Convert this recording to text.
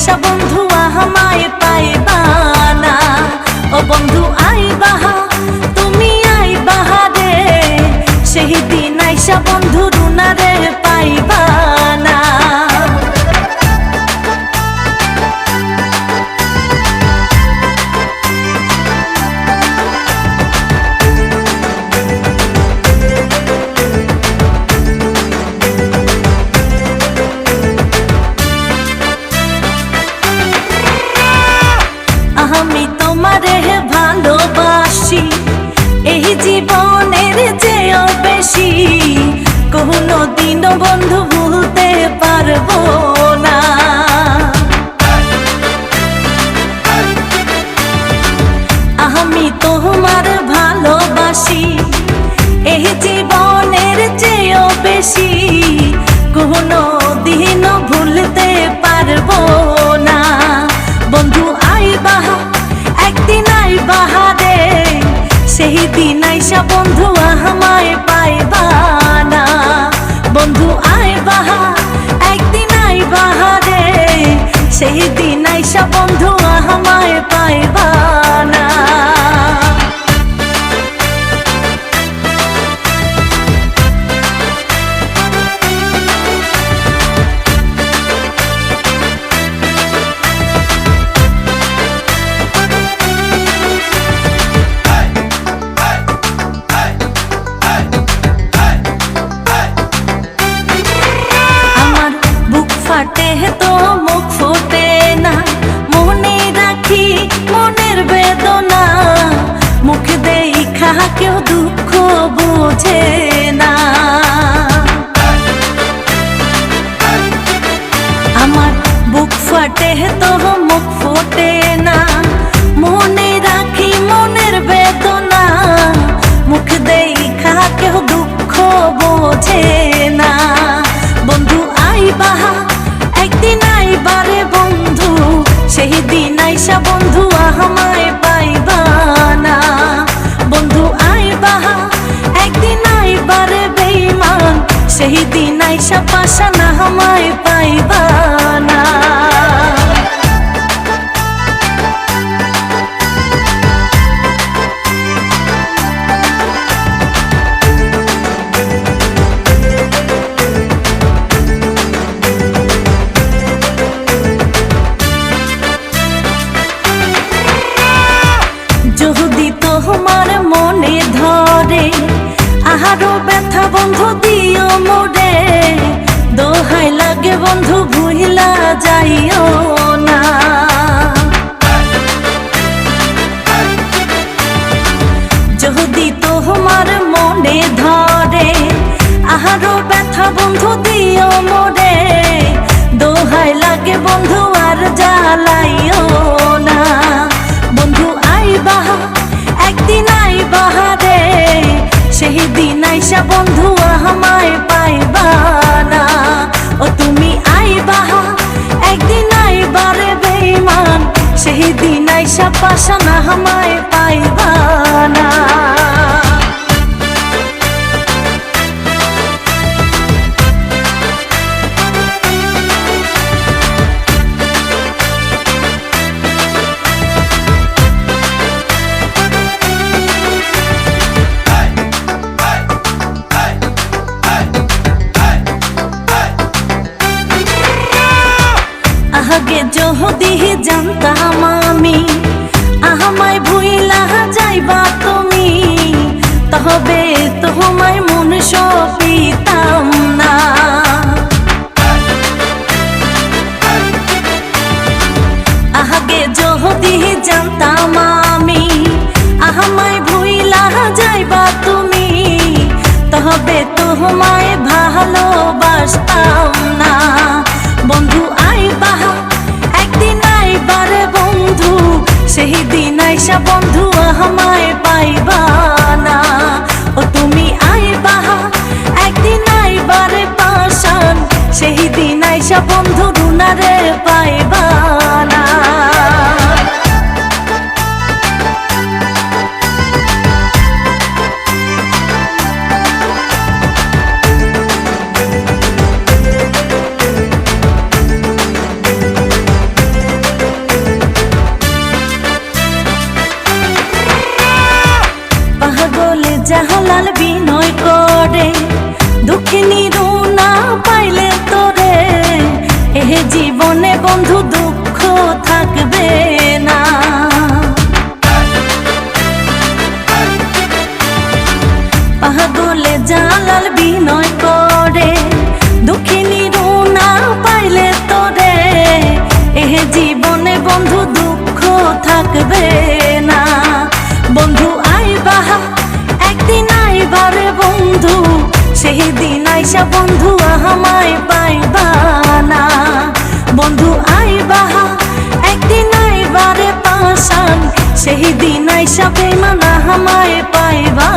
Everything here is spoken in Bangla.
আইসা বন্ধু আমায় পাইবা না। ও বন্ধু আইবা তুমি আইবা রে, সেই দিন আইসা বন্ধু রুনারে পাইবা না। আমি তোমারে ভালোবাসি এই জীবনের চেয়েও বেশি, কোনো দিনও বন্ধু ভুলতে পারবো না। আমি তোমার ভালোবাসি এই জীবনের চেয়েও বেশি, কোনো দিনও ভুলতে পারবো না। বন্ধু আইবা একদিন আইবা রে, সেই দিন আইসা বন্ধু আমায় পাইবা না। বন্ধু আইবা একদিন আইবা রে, সেই দিন আইসা বন্ধু আমায় পাইবা না। তো মুখ ফোটে না, মনে রাখি মনের বেদনা, মুখ দেখা কেউ দুঃখ বোঝে না। আমার বুক ফাটে তো মুখ ফোটে না, মনে রাখি মনের বেদনা, মুখ দেখা কেউ দুঃখ বোঝে না। বন্ধু আইবা একদিন আইবা রে বন্ধু, সেই দিন আইসা বন্ধু আমায় পাইবা না। বন্ধু আইবা একদিন আইবা রে বেঈমান, সেই দিন আইসা পাশানা আমায় পাইবা না। যদি তোমার মনে ধরে আহারো ব্যথা বন্ধু দিও মোরে, দোহাই লাগে বন্ধু ভুইলা যাইও না। যদি তোমার মনে ধরে আহারো ব্যথা বন্ধু দিও মোরে, দোহাই লাগে বন্ধু আর জ্বালাইও না। বন্ধু আইবা একদিন আইবা রে, সেই দিন আইসা বন্ধু আমায় পাইবা না। ও তুমি আইবা একদিন আইবা রে বেঈমান, সেই দিন আইসা পাশানা আমায় পাইবা না। আগে যদি জানতাম আমি আমায় ভুইলা যাইবা তুমি, তবে তোমায় মন সপিতাম না। আগে যদি জানতাম আমি আমায় ভুইলা যাইবা তুমি, তবে তোমায় ভালোবাসতাম না। বন্ধু আইবা একদিন আইবা রে বন্ধু, সেই দিন আইসা বন্ধু আমায় পাইবা না। ও তুমি আইবা একদিন আইবা রে পাশান, সেই দিন আইসা বন্ধু রুনারে পাইবা না। জালাল বিনয় করে, দুঃখিনী রুনা পাইলে তোরে এ জীবনে বন্ধু দুঃখ থাকবে না। পাগলে জালাল বিনয় করে, দুঃখিনী রুনা পাইলে তোরে এ জীবনে বন্ধু দুঃখ থাকবে না। বন্ধু আইবা একদিন আইবারে বন্ধু, সেই দিন আইসা বন্ধু আমায় পাইবা না। বন্ধু আইবা একদিন আইবারে পাশান, সেই দিন আইসা বেমান আমায় পাইবা